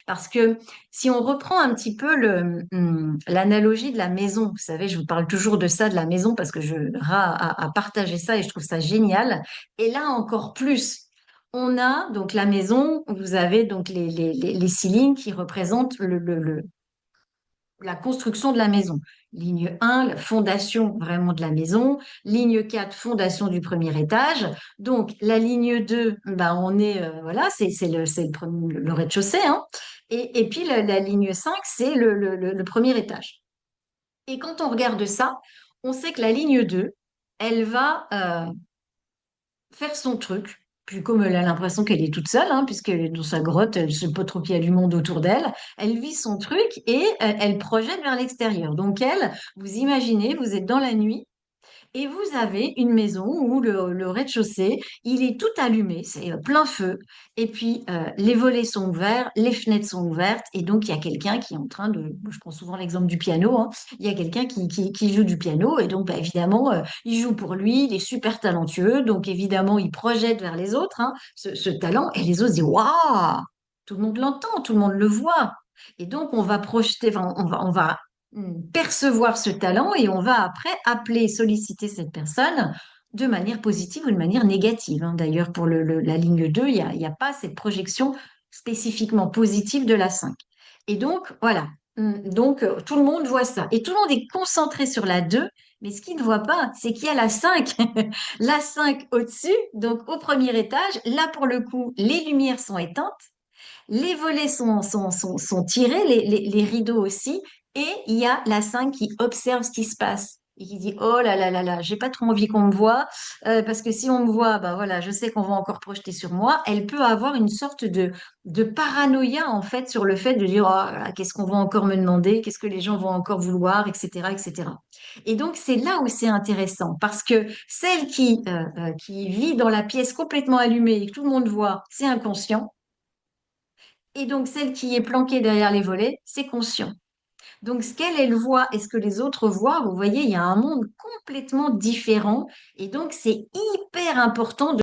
Parce que si on reprend un petit peu l'analogie de la maison, vous savez, je vous parle toujours de ça, de la maison, parce que je à partager ça et je trouve ça génial. Et là encore plus, on a donc la maison, vous avez donc les 6 lignes qui représentent la construction de la maison. Ligne 1, la fondation vraiment de la maison. Ligne 4, fondation du premier étage. Donc, la ligne 2, bah, on est, voilà, le rez-de-chaussée, hein. Et puis, la ligne 5, c'est le premier étage. Et quand on regarde ça, on sait que la ligne 2, elle va faire son truc. Puis comme elle a l'impression qu'elle est toute seule, hein, puisqu'elle est dans sa grotte, elle ne sait pas trop qu'il y a du monde autour d'elle, elle vit son truc et elle projette vers l'extérieur. Donc elle, vous imaginez, vous êtes dans la nuit, et vous avez une maison où le rez-de-chaussée, il est tout allumé, c'est plein feu. Et puis, les volets sont ouverts, les fenêtres sont ouvertes. Et donc, il y a quelqu'un qui est en train de... Je prends souvent l'exemple du piano, hein. Il y a quelqu'un qui joue du piano. Et donc, bah, évidemment, il joue pour lui, il est super talentueux. Donc, évidemment, il projette vers les autres, hein, ce talent. Et les autres se disent, waouh! Tout le monde l'entend, tout le monde le voit. Et donc, on va projeter, enfin, on va percevoir ce talent et on va après appeler, solliciter cette personne de manière positive ou de manière négative, hein. D'ailleurs, pour la ligne 2, il y a pas cette projection spécifiquement positive de la 5. Et donc, voilà. Donc, tout le monde voit ça. Et tout le monde est concentré sur la 2, mais ce qu'il ne voit pas, c'est qu'il y a la 5. La 5 au-dessus, donc au premier étage. Là, pour le coup, les lumières sont éteintes. Les volets sont tirés, les rideaux aussi, et il y a la 5 qui observe ce qui se passe. Et qui dit, oh là là là là, j'ai pas trop envie qu'on me voit, parce que si on me voit, bah voilà, je sais qu'on va encore projeter sur moi. Elle peut avoir une sorte de paranoïa, en fait, sur le fait de dire, oh là, qu'est-ce qu'on va encore me demander, qu'est-ce que les gens vont encore vouloir, etc., etc. Et donc, c'est là où c'est intéressant, parce que celle qui vit dans la pièce complètement allumée et que tout le monde voit, c'est inconscient. Et donc, celle qui est planquée derrière les volets, c'est conscient. Donc, ce qu'elle, elle voit et ce que les autres voient, vous voyez, il y a un monde complètement différent. Et donc, c'est hyper important